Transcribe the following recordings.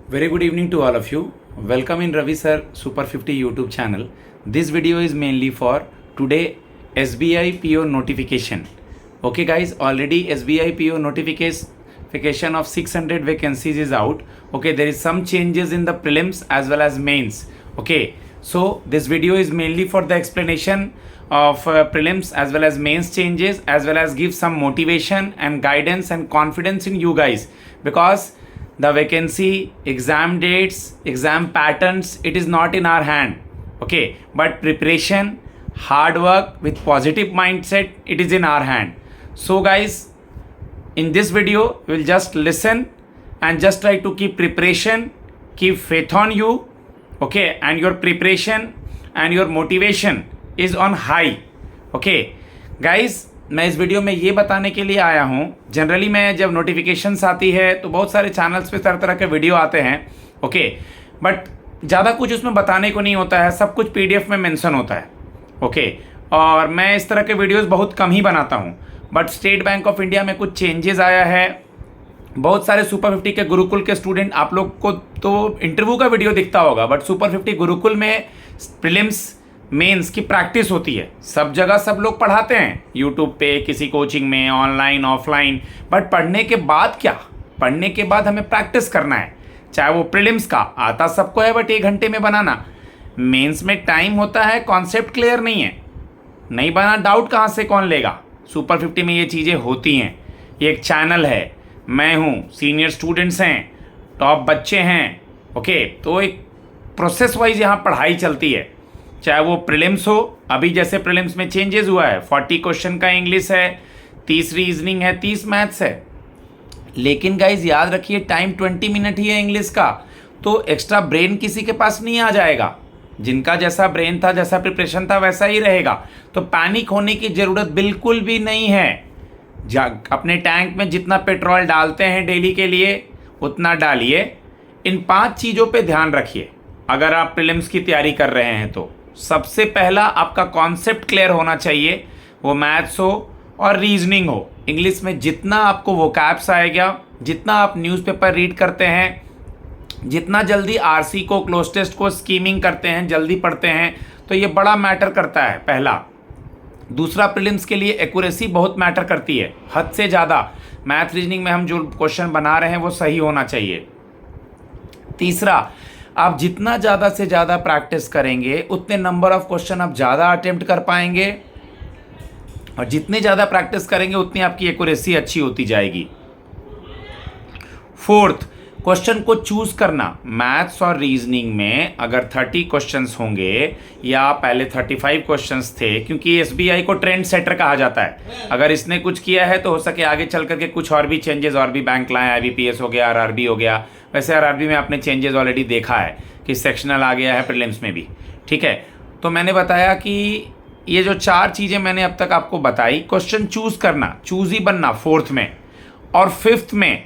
Very good evening to all of you. Welcome in Ravi Sir Super 50 YouTube channel. This video is mainly for today SBI PO notification. Okay guys, already SBI PO notification of 600 vacancies is out. Okay, there is some changes in the prelims as well as mains. Okay, so this video is mainly for the explanation of prelims as well as mains changes, as well as give some motivation and guidance and confidence in you guys, because the vacancy, exam dates, exam patterns, it is not in our hand. Okay, but preparation, hard work with positive mindset, it is in our hand. So guys, in this video we'll just listen and just try to keep preparation, keep faith on you. Okay, and your preparation and your motivation is on high. Okay guys, मैं इस video में ये बताने के लिए आया हूँ, generally मैं जब नोटिफिकेशंस आती है तो बहुत सारे चैनल्स पे तरह तरह के वीडियो आते हैं. ओके, बट ज़्यादा कुछ उसमें बताने को नहीं होता है, सब कुछ पीडीएफ में मेंशन होता है. ओके, और मैं इस तरह के वीडियोस बहुत कम ही बनाता हूँ. But state bank of India में कुछ चेंजेस आया है. बहुत सारे सुपर 50 के गुरुकुल के स्टूडेंट, आप लोग को तो इंटरव्यू का वीडियो दिखता होगा, बट सुपर 50 गुरुकुल में प्रीलिम्स मेंस की प्रैक्टिस होती है. सब जगह सब लोग पढ़ाते हैं, यूट्यूब पे, किसी कोचिंग में, ऑनलाइन ऑफलाइन. बट पढ़ने के बाद क्या, पढ़ने के बाद हमें प्रैक्टिस करना है. चाहे वो प्रीलिम्स का आता सबको है, बट 1 घंटे में बनाना. मेंस में टाइम होता है, कॉन्सेप्ट क्लियर नहीं है, नहीं बना डाउट कहाँ से कौन लेगा. सुपर 50 में ये चीज़ें होती हैं. ये एक चैनल है, मैं हूँ, सीनियर स्टूडेंट्स हैं, टॉप बच्चे हैं. ओके, तो एक प्रोसेस वाइज यहाँ पढ़ाई चलती है. चाहे वो प्रीलिम्स हो, अभी जैसे प्रीलिम्स में चेंजेस हुआ है, 40 क्वेश्चन का इंग्लिश है, 30 रीजनिंग है, 30 मैथ्स है. लेकिन गाइज याद रखिए, टाइम 20 मिनट ही है इंग्लिश का, तो एक्स्ट्रा ब्रेन किसी के पास नहीं आ जाएगा. जिनका जैसा ब्रेन था, जैसा प्रिपरेशन था, वैसा ही रहेगा. तो पैनिक होने की ज़रूरत बिल्कुल भी नहीं है. अपने टैंक में जितना पेट्रोल डालते हैं डेली के लिए, उतना डालिए. इन 5 चीज़ों पे ध्यान रखिए अगर आप प्रीलिम्स की तैयारी कर रहे हैं तो. सबसे पहला आपका कॉन्सेप्ट क्लियर होना चाहिए, वो मैथ्स हो और रीजनिंग हो. इंग्लिश में जितना आपको वोकैब्स आएगा, जितना आप न्यूज़पेपर रीड करते हैं, जितना जल्दी आरसी को, क्लोज टेस्ट को स्कीमिंग करते हैं, जल्दी पढ़ते हैं, तो ये बड़ा मैटर करता है. पहला. दूसरा, प्रीलिम्स के लिए एक्यूरेसी बहुत मैटर करती है, हद से ज़्यादा. मैथ रीजनिंग में हम जो क्वेश्चन बना रहे हैं वो सही होना चाहिए. तीसरा, आप जितना ज़्यादा से ज़्यादा प्रैक्टिस करेंगे, उतने नंबर ऑफ क्वेश्चन आप ज़्यादा अटेम्प्ट कर पाएंगे, और जितने ज़्यादा प्रैक्टिस करेंगे उतनी आपकी एक्यूरेसी अच्छी होती जाएगी. फोर्थ, क्वेश्चन को चूज करना. मैथ्स और रीजनिंग में अगर 30 क्वेश्चंस होंगे, या पहले 35 क्वेश्चंस थे, क्योंकि एसबीआई को ट्रेंड सेटर कहा जाता है. अगर इसने कुछ किया है तो हो सके आगे चल करके कुछ और भी चेंजेस और भी बैंक लाएं. आईबीपीएस हो गया, आरआरबी हो गया. वैसे आरआरबी में आपने चेंजेस ऑलरेडी देखा है कि सेक्शनल आ गया है प्रीलिम्स में भी. ठीक है, तो मैंने बताया कि ये जो 4 चीज़ें मैंने अब तक आपको बताई, क्वेश्चन चूज करना, चूज ही बनना फोर्थ में. और फिफ्थ में,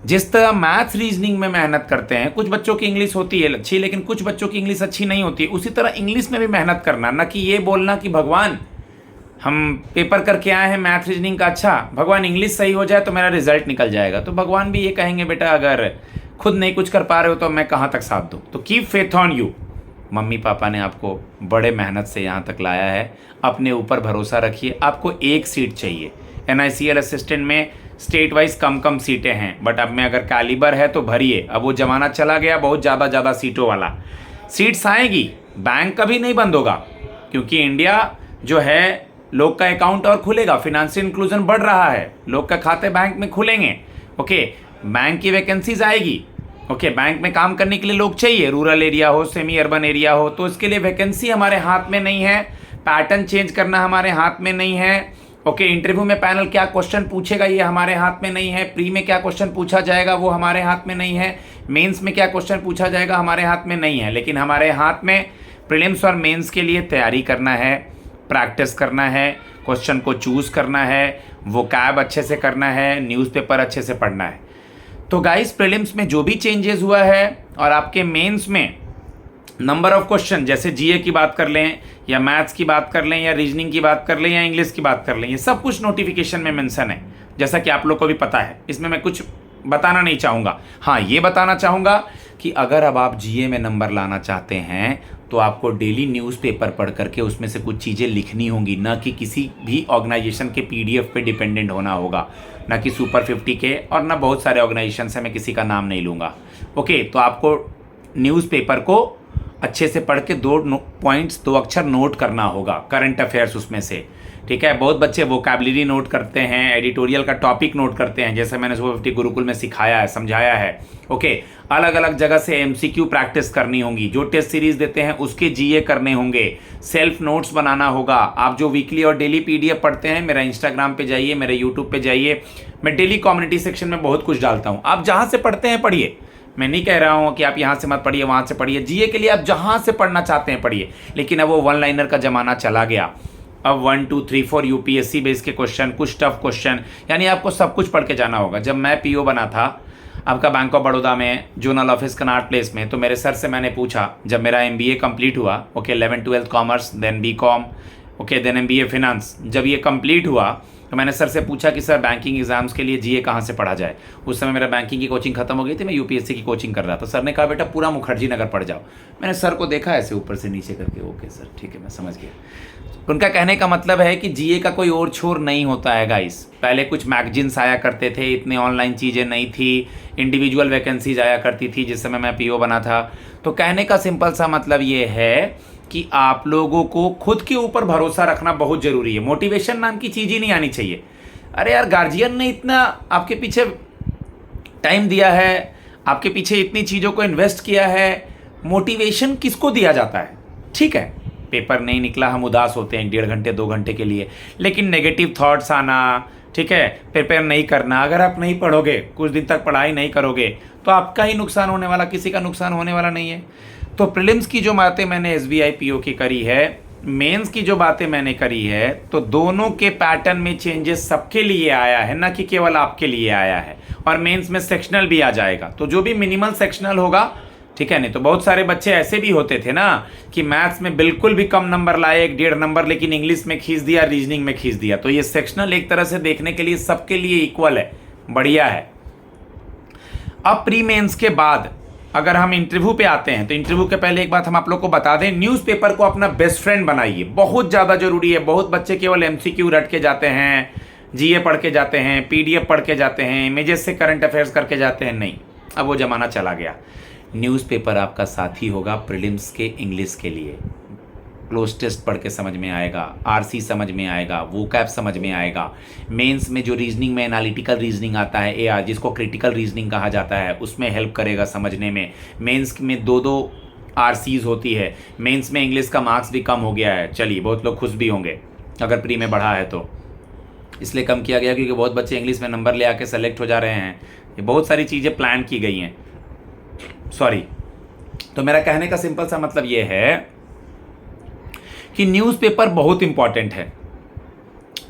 जिस तरह मैथ्स रीजनिंग में मेहनत करते हैं, कुछ बच्चों की इंग्लिश होती है अच्छी, लेकिन कुछ बच्चों की इंग्लिश अच्छी नहीं होती है, उसी तरह इंग्लिश में भी मेहनत करना. ना कि ये बोलना कि भगवान हम पेपर करके आए हैं मैथ रीजनिंग का, अच्छा भगवान इंग्लिश सही हो जाए तो मेरा रिजल्ट निकल जाएगा. तो भगवान भी ये कहेंगे, बेटा अगर खुद नहीं कुछ कर पा रहे हो तो मैं कहाँ तक साथ दूँ. तो keep faith on you. Mummy papa ने आपको बड़े मेहनत से यहाँ तक लाया है, अपने ऊपर भरोसा रखिए. आपको 1 सीट चाहिए. NICL असिस्टेंट में स्टेट वाइज कम सीटें हैं, बट अब में अगर कैलिबर है तो भरिए. अब वो ज़माना चला गया बहुत ज़्यादा सीटों वाला. सीट्स आएगी, बैंक कभी नहीं बंद होगा, क्योंकि इंडिया जो है, लोग का अकाउंट और खुलेगा, फिनेंशियल इंक्लूजन बढ़ रहा है, लोग का खाते बैंक में खुलेंगे. ओके, बैंक की वैकेंसीज आएगी. ओके, बैंक में काम करने के लिए लोग चाहिए, रूरल एरिया हो, सेमी अर्बन एरिया हो, तो इसके लिए वैकेंसी हमारे हाथ में नहीं है. पैटर्न चेंज करना हमारे हाथ में नहीं है. ओके, इंटरव्यू में पैनल क्या क्वेश्चन पूछेगा ये हमारे हाथ में नहीं है. प्री में क्या क्वेश्चन पूछा जाएगा वो हमारे हाथ में नहीं है. मेंस में क्या क्वेश्चन पूछा जाएगा हमारे हाथ में नहीं है. लेकिन हमारे हाथ में प्रीलिम्स और मेंस के लिए तैयारी करना है, प्रैक्टिस करना है, क्वेश्चन को चूज़ करना है, वोकैब अच्छे से करना है, न्यूज़पेपर अच्छे से पढ़ना है. तो गाइस, प्रीलिम्स में जो भी चेंजेस हुआ है और आपके मेंस में नंबर ऑफ क्वेश्चन, जैसे जीए की बात कर लें, या मैथ्स की बात कर लें, या रीजनिंग की बात कर लें, या इंग्लिश की बात कर लें, ये सब कुछ नोटिफिकेशन में मेंशन है, जैसा कि आप लोग को भी पता है. इसमें मैं कुछ बताना नहीं चाहूँगा. हाँ, ये बताना चाहूँगा कि अगर अब आप जीए में नंबर लाना चाहते हैं तो आपको डेली न्यूज़पेपर पढ़ करके उसमें से कुछ चीज़ें लिखनी होंगी, ना कि किसी भी ऑर्गेनाइजेशन के पीडीएफ पे डिपेंडेंट होना होगा, ना कि सुपर 50 के, और ना बहुत सारे ऑर्गेनाइजेशन से, मैं किसी का नाम नहीं लूँगा। ओके, तो आपको न्यूज़पेपर को अच्छे से पढ़ के 2 अक्षर नोट करना होगा, करंट अफेयर्स उसमें से। ठीक है, बहुत बच्चे वोकैबुलरी नोट करते हैं, एडिटोरियल का टॉपिक नोट करते हैं, जैसे मैंने सुपर 50 गुरुकुल में सिखाया है, समझाया है। ओके, अलग अलग जगह से एमसीक्यू प्रैक्टिस करनी होगी, जो टेस्ट सीरीज देते हैं उसके जीए करने होंगे, सेल्फ नोट्स बनाना होगा। आप जो वीकली और डेली पीडीएफ पढ़ते हैं, मेरा इंस्टाग्राम पे जाइए, मेरे यूट्यूब पे जाइए, मैं डेली कम्युनिटी सेक्शन में बहुत कुछ डालता हूँ। आप जहाँ से पढ़ते हैं पढ़िए, मैं नहीं कह रहा हूँ कि आप यहाँ से मत पढ़िए, वहाँ से पढ़िए। जीए के लिए आप जहाँ से पढ़ना चाहते हैं पढ़िए, लेकिन अब वो वन लाइनर का ज़माना चला गया। अब 1 2 3 4 यूपीएससी बेस के क्वेश्चन, कुछ टफ क्वेश्चन, यानी आपको सब कुछ पढ़ के जाना होगा। जब मैं पीओ बना था आपका बैंक ऑफ बड़ौदा में, जोनल ऑफिस कनाट प्लेस में, तो मेरे सर से मैंने पूछा, जब मेरा एमबीए कंप्लीट हुआ, okay, 11th 12th commerce, then BCom, okay, then MBA finance, जब ये कंप्लीट हुआ तो मैंने सर से पूछा कि सर बैंकिंग एग्जाम्स के लिए जीए कहाँ से पढ़ा जाए। उस समय मेरा बैंकिंग की कोचिंग खत्म हो गई थी, मैं यूपीएससी की कोचिंग कर रहा था। सर ने कहा बेटा पूरा मुखर्जी नगर पढ़ जाओ। मैंने सर को देखा ऐसे ऊपर से नीचे करके, ओके सर ठीक है मैं समझ गया। उनका कहने का मतलब है कि जीए का कोई और छोर नहीं होता है गाइस। पहले कुछ मैगजीन्स आया करते थे, इतने ऑनलाइन चीज़ें नहीं थी, इंडिविजुअल वैकेंसीज आया करती थी जिस समय मैं पीओ बना था। तो कहने का सिंपल सा मतलब ये है कि आप लोगों को खुद के ऊपर भरोसा रखना बहुत ज़रूरी है। मोटिवेशन नाम की चीज़ ही नहीं आनी चाहिए। अरे यार, गार्जियन ने इतना आपके पीछे टाइम दिया है, आपके पीछे इतनी चीज़ों को इन्वेस्ट किया है, मोटिवेशन किसको दिया जाता है? ठीक है, पेपर नहीं निकला, हम उदास होते हैं 1.5 घंटे 2 घंटे के लिए, लेकिन नेगेटिव थॉट्स आना, ठीक है, प्रिपेयर नहीं करना, अगर आप नहीं पढ़ोगे, कुछ दिन तक पढ़ाई नहीं करोगे, तो आपका ही नुकसान होने वाला, किसी का नुकसान होने वाला नहीं है। तो प्रीलिम्स की जो बातें मैंने एसबीआई पीओ की करी है, मेंस की जो बातें मैंने करी है, तो दोनों के पैटर्न में चेंजेस सबके लिए आया है, ना कि केवल आपके लिए आया है। और मेंस में सेक्शनल भी आ जाएगा, तो जो भी मिनिमल सेक्शनल होगा, ठीक है। नहीं तो बहुत सारे बच्चे ऐसे भी होते थे ना कि मैथ्स में बिल्कुल भी कम नंबर लाए, 1.5 नंबर, लेकिन इंग्लिश में खींच दिया, रीजनिंग में खींच दिया। तो ये सेक्शनल एक तरह से देखने के लिए सबके लिए इक्वल है, बढ़िया है। अब प्री मेंस के बाद अगर हम इंटरव्यू पे आते हैं, तो इंटरव्यू के पहले एक बात हम आप लोग को बता दें, न्यूज़पेपर को अपना बेस्ट फ्रेंड बनाइए, बहुत ज़्यादा जरूरी है। बहुत बच्चे केवल एमसीक्यू रट के जाते हैं, जीए पढ़ के जाते हैं, पीडीएफ पढ़ के जाते हैं, इमेजेस से करंट अफेयर्स करके जाते हैं। नहीं, अब वो ज़माना चला गया। न्यूज़पेपर आपका साथी होगा प्रीलिम्स के इंग्लिश के लिए। क्लोज टेस्ट पढ़ के समझ में आएगा, आरसी समझ में आएगा, वोकैब समझ में आएगा। मेंस में जो रीजनिंग में एनालिटिकल रीजनिंग आता है, एआर, जिसको क्रिटिकल रीजनिंग कहा जाता है, उसमें हेल्प करेगा समझने में। मेंस में 2-2 आरसीज होती है। मेंस में इंग्लिश का मार्क्स भी कम हो गया है, चलिए बहुत लोग खुश भी होंगे अगर प्री में बढ़ा है तो। इसलिए कम किया गया क्योंकि बहुत बच्चे इंग्लिश में नंबर ले आके सेलेक्ट हो जा रहे हैं। ये बहुत सारी चीज़ें प्लान की गई हैं, सॉरी। तो मेरा कहने का सिंपल सा मतलब ये है कि न्यूज़पेपर बहुत इंपॉर्टेंट है।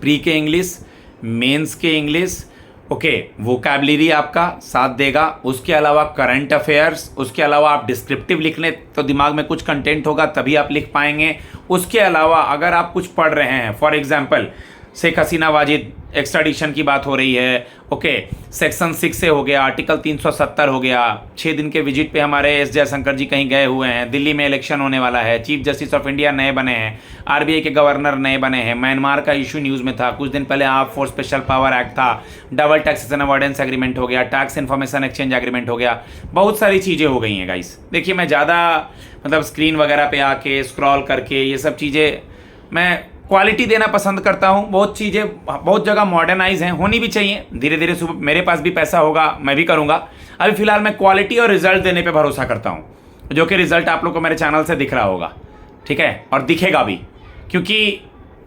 प्री के इंग्लिश, मेंस के इंग्लिश, ओके, वोकैबुलरी आपका साथ देगा। उसके अलावा करंट अफेयर्स, उसके अलावा आप डिस्क्रिप्टिव लिख लें तो दिमाग में कुछ कंटेंट होगा, तभी आप लिख पाएंगे। उसके अलावा अगर आप कुछ पढ़ रहे हैं, for example Sheikh Hasina Wazed extradition की बात हो रही है, ओके, सेक्शन 6 से हो गया, आर्टिकल 370 हो गया। 6 दिन के विजिट पे हमारे एस जयशंकर जी कहीं गए हुए हैं। दिल्ली में इलेक्शन होने वाला है, चीफ जस्टिस ऑफ इंडिया नए बने हैं, आरबीआई के गवर्नर नए बने हैं, म्यांमार का इशू न्यूज़ में था, कुछ दिन पहले आप फॉर स्पेशल पावर एक्ट था, डबल टैक्सेशन अवॉइडेंस एग्रीमेंट हो गया, टैक्स इन्फॉर्मेशन एक्सचेंज एग्रीमेंट हो गया, बहुत सारी चीज़ें हो गई हैं गाइस। देखिए, मैं ज़्यादा मतलब स्क्रीन वगैरह पे आके स्क्रॉल करके ये सब चीज़ें मैं क्वालिटी देना पसंद करता हूँ। बहुत चीज़ें बहुत जगह मॉडर्नाइज हैं, होनी भी चाहिए। धीरे धीरे मेरे पास भी पैसा होगा, मैं भी करूँगा। अभी फिलहाल मैं क्वालिटी और रिजल्ट देने पे भरोसा करता हूँ, जो कि रिजल्ट आप लोग को मेरे चैनल से दिख रहा होगा, ठीक है, और दिखेगा भी, क्योंकि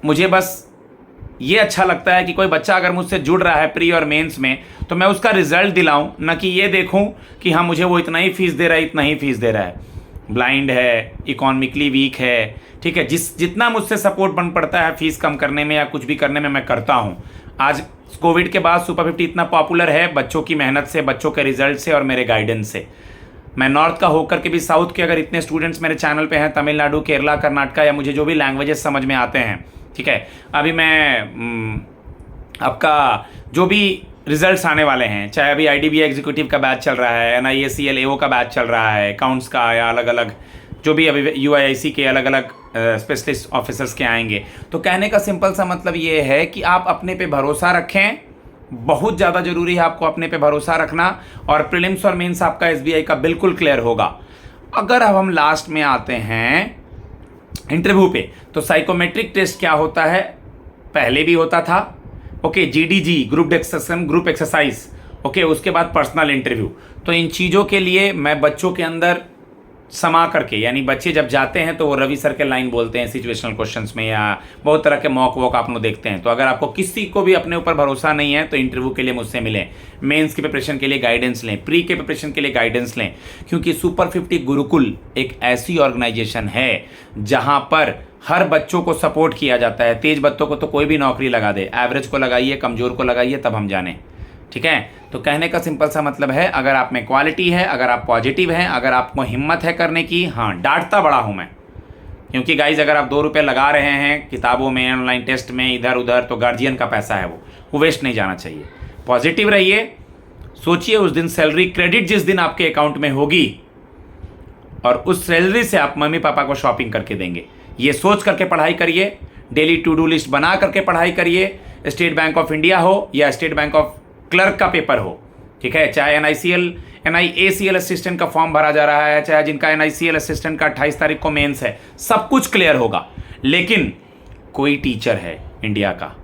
मुझे बस ये अच्छा लगता है कि कोई बच्चा अगर मुझसे जुड़ रहा है प्री और मेंस में, तो मैं उसका रिजल्ट दिलाऊं, न कि ये देखूं कि हाँ मुझे वो इतना ही फीस दे रहा है, इतना ही फीस दे रहा है, ब्लाइंड है, इकोनॉमिकली वीक है, ठीक है। जितना मुझसे सपोर्ट बन पड़ता है फीस कम करने में या कुछ भी करने में, मैं करता हूँ। आज कोविड के बाद सुपर 50 इतना पॉपुलर है बच्चों की मेहनत से, बच्चों के रिजल्ट से और मेरे गाइडेंस से। मैं नॉर्थ का होकर के भी साउथ के अगर इतने स्टूडेंट्स मेरे चैनल पे हैं, तमिलनाडु, केरला, कर्नाटका, या मुझे जो भी लैंग्वेजेस समझ में आते हैं, ठीक है। अभी मैं आपका जो भी रिजल्ट्स आने वाले हैं, चाहे अभी आईडीबीआई एग्जीक्यूटिव का बैच चल रहा है, एनआईएसीएल एओ का बैच चल रहा है, अकाउंट्स का, या अलग अलग जो भी अभी यूआईआईसी के अलग अलग स्पेशलिस्ट ऑफिसर्स के आएंगे। तो कहने का सिंपल सा मतलब ये है कि आप अपने पे भरोसा रखें, बहुत ज़्यादा ज़रूरी है आपको अपने पे भरोसा रखना, और प्रीलिम्स और मेंस आपका एसबीआई का बिल्कुल क्लियर होगा। अगर अब हम लास्ट में आते हैं इंटरव्यू पे, तो साइकोमेट्रिक टेस्ट क्या होता है, पहले भी होता था, ओके, जीडीजी ग्रुप एक्सरसाइज, ओके, उसके बाद पर्सनल इंटरव्यू। तो इन चीज़ों के लिए मैं बच्चों के अंदर समा करके, यानी बच्चे जब जाते हैं तो वो रवि सर के लाइन बोलते हैं सिचुएशनल क्वेश्चंस में, या बहुत तरह के मॉक वॉक आप लोग देखते हैं। तो अगर आपको किसी को भी अपने ऊपर भरोसा नहीं है तो इंटरव्यू के लिए मुझसे मिलें, मेंस की प्रिपरेशन के लिए गाइडेंस लें, प्री के प्रिपरेशन के लिए गाइडेंस लें, क्योंकि सुपर 50 गुरुकुल एक ऐसी ऑर्गेनाइजेशन है जहां पर हर बच्चों को सपोर्ट किया जाता है। तेज बच्चों को तो कोई भी नौकरी लगा दे, एवरेज को लगाइए, कमजोर को लगाइए, तब हम जाने, ठीक है। तो कहने का सिंपल सा मतलब है, अगर आप में क्वालिटी है, अगर आप पॉजिटिव हैं, अगर आपको हिम्मत है करने की, हाँ, डांटता बड़ा हूं मैं, क्योंकि गाइज अगर आप 2 रुपये लगा रहे हैं किताबों में, ऑनलाइन टेस्ट में, इधर उधर, तो गार्जियन का पैसा है वो वेस्ट नहीं जाना चाहिए। पॉजिटिव रहिए, सोचिए उस दिन सैलरी क्रेडिट जिस दिन आपके अकाउंट में होगी, और उस सैलरी से आप मम्मी पापा को शॉपिंग करके देंगे, ये सोच करके पढ़ाई करिए। डेली टू डू लिस्ट बना करके पढ़ाई करिए। स्टेट बैंक ऑफ इंडिया हो या स्टेट बैंक ऑफ क्लर्क का पेपर हो, ठीक है, चाहे एनआईएसीएल असिस्टेंट का फॉर्म भरा जा रहा है, चाहे जिनका एनआईसीएल असिस्टेंट का 28 तारीख को मेंस है, सब कुछ क्लियर होगा। लेकिन कोई टीचर है इंडिया का,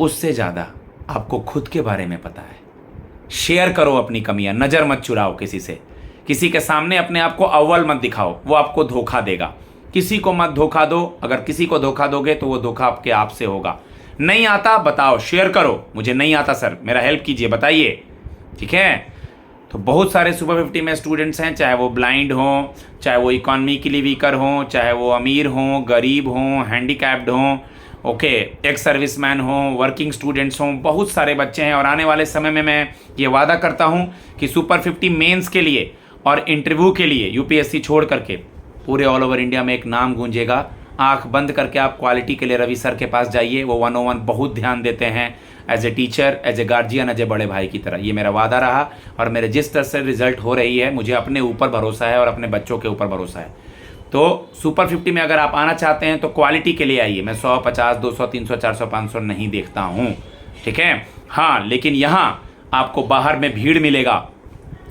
उससे ज़्यादा आपको खुद के बारे में पता है। शेयर करो अपनी कमियां, नज़र मत चुराओ किसी से, किसी के सामने अपने आप को अव्वल मत दिखाओ, वो आपको धोखा देगा। किसी को मत धोखा दो, अगर किसी को धोखा दोगे तो वो धोखा आपके आप से होगा। नहीं आता बताओ, शेयर करो, मुझे नहीं आता सर, मेरा हेल्प कीजिए, बताइए, ठीक है। तो बहुत सारे सुपर 50 में स्टूडेंट्स हैं, चाहे वो ब्लाइंड हों, चाहे वो इकॉनमी के लिए वीकर हों, चाहे वो अमीर हों, गरीब हों, हैंडीकैप्ड हों, ओके, एक्स सर्विसमैन हों, वर्किंग स्टूडेंट्स हों, बहुत सारे बच्चे हैं। और आने वाले समय में मैं ये वादा करता हूँ कि सुपर 50 मेंस के लिए और इंटरव्यू के लिए यूपीएससी छोड़ करके पूरे ऑल ओवर इंडिया में एक नाम गूंजेगा। आंख बंद करके आप क्वालिटी के लिए रवि सर के पास जाइए, वो 101 बहुत ध्यान देते हैं, as a teacher, as a guardian, as a बड़े भाई की तरह। ये मेरा वादा रहा, और मेरे जिस तरह से रिजल्ट हो रही है, मुझे अपने ऊपर भरोसा है और अपने बच्चों के ऊपर भरोसा है। तो सुपर 50 में अगर आप आना चाहते हैं तो क्वालिटी के लिए आइए। मैं 100, 50, 200, 300, 400, 500 नहीं देखता हूँ, ठीक है। हाँ, लेकिन यहाँ आपको बाहर में भीड़ मिलेगा,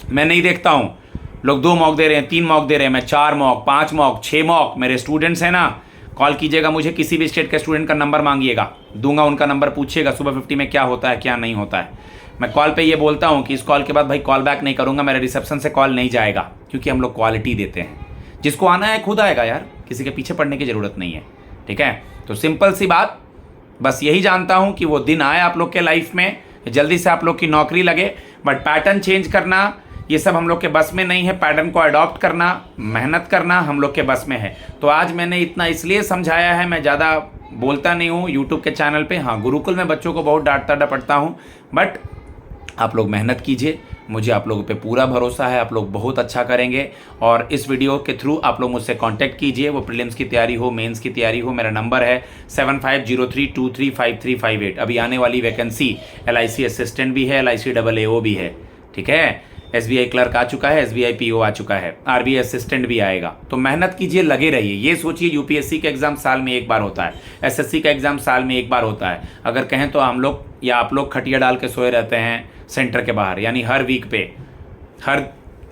मैं नहीं देखता हूँ। लोग 2 मॉक दे रहे हैं, 3 मॉक दे रहे हैं, मैं 4 मॉक, 5 मॉक, 6 मॉक। मेरे स्टूडेंट्स हैं ना, कॉल कीजिएगा मुझे, किसी भी स्टेट के स्टूडेंट का नंबर मांगिएगा, दूंगा उनका नंबर, पूछिएगा सुपर 50 में क्या होता है क्या नहीं होता है। मैं कॉल पे ये बोलता हूँ कि इस कॉल के बाद भाई कॉल बैक नहीं करूँगा, मेरे रिसेप्शन से कॉल नहीं जाएगा, क्योंकि हम लोग क्वालिटी देते हैं। जिसको आना है खुद आएगा यार, किसी के पीछे पड़ने की ज़रूरत नहीं है, ठीक है। तो सिंपल सी बात, बस यही जानता हूँ कि वो दिन आए आप लोग के लाइफ में, जल्दी से आप लोग की नौकरी लगे। बट पैटर्न चेंज करना ये सब हम लोग के बस में नहीं है। पैटर्न को अडॉप्ट करना, मेहनत करना हम लोग के बस में है। तो आज मैंने इतना इसलिए समझाया है, मैं ज़्यादा बोलता नहीं हूँ यूट्यूब के चैनल पे। हाँ, गुरुकुल में बच्चों को बहुत डांटता डपटता हूँ, बट आप लोग मेहनत कीजिए, मुझे आप लोगों पे पूरा भरोसा है, आप लोग बहुत अच्छा करेंगे। और इस वीडियो के थ्रू आप लोग मुझसे कांटेक्ट कीजिए, वो प्रीलिम्स की तैयारी हो, मेंस की तैयारी हो। मेरा नंबर है 7503235358। अभी आने वाली वैकेंसी LIC असिस्टेंट भी है, LIC AAO भी है, ठीक है। SBI क्लर्क आ चुका है, SBI PO आ चुका है, RBI असिस्टेंट भी आएगा। तो मेहनत कीजिए, लगे रहिए। ये सोचिए यूपीएससी का एग्जाम साल में एक बार होता है, SSC का एग्जाम साल में एक बार होता है। अगर कहें तो हम लोग या आप लोग खटिया डाल के सोए रहते हैं सेंटर के बाहर, यानी हर वीक पे, हर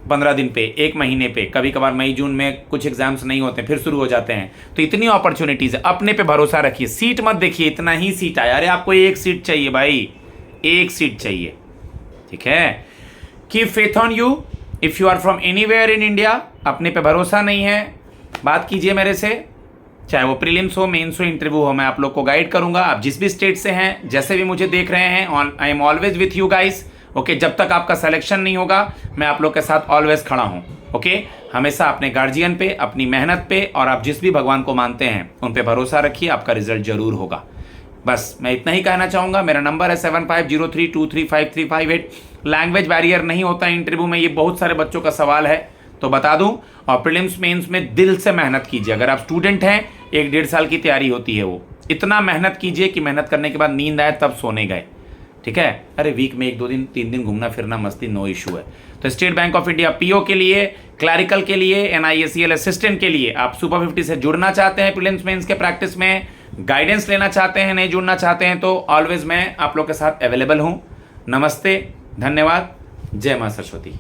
15 दिन पे, 1 महीने पे, कभी कभार मई जून में कुछ एग्जाम्स नहीं होते, फिर शुरू हो जाते हैं। तो इतनी अपॉर्चुनिटीज़ है, अपने पे भरोसा रखिए। सीट मत देखिए, इतना ही सीट आया, अरे आपको 1 सीट चाहिए भाई, 1 सीट चाहिए, ठीक है। Keep faith on you if you are from anywhere in India. अपने पे भरोसा नहीं है, बात कीजिए मेरे से, चाहे वो प्रीलिम्स हो, मेंस हो, इंटरव्यू हो, मैं आप लोग को गाइड करूंगा। आप जिस भी स्टेट से हैं, जैसे भी मुझे देख रहे हैं, I am always with you guys, okay. जब तक आपका सिलेक्शन नहीं होगा, मैं आप लोग के साथ ऑलवेज खड़ा हूं, ओके। हमेशा अपने गार्जियन पे, अपनी मेहनत पे, और आप जिस भी भगवान को मानते हैं उन पे भरोसा रखिए, आपका रिजल्ट जरूर होगा। बस मैं इतना ही कहना चाहूँगा। मेरा नंबर है 7503235358। लैंग्वेज बैरियर नहीं होता इंटरव्यू में, ये बहुत सारे बच्चों का सवाल है, तो बता दूं। और प्रीलिम्स मेंस में दिल से मेहनत कीजिए। अगर आप स्टूडेंट हैं, 1-1.5 साल की तैयारी होती है, वो इतना मेहनत कीजिए कि मेहनत करने के बाद नींद आए तब सोने गए, ठीक है। अरे वीक में 1-2 दिन 3 दिन घूमना फिरना मस्ती, नो इशू है। तो state bank of India PO के लिए, क्लैरिकल के लिए, NISEL असिस्टेंट के लिए आप सुपर 50 से जुड़ना चाहते हैं, प्रीलिम्स मेंस के प्रैक्टिस में गाइडेंस लेना चाहते हैं, नहीं जुड़ना चाहते हैं, तो ऑलवेज मैं आप लोग के साथ अवेलेबल हूं। नमस्ते, धन्यवाद, जय मां सरस्वती।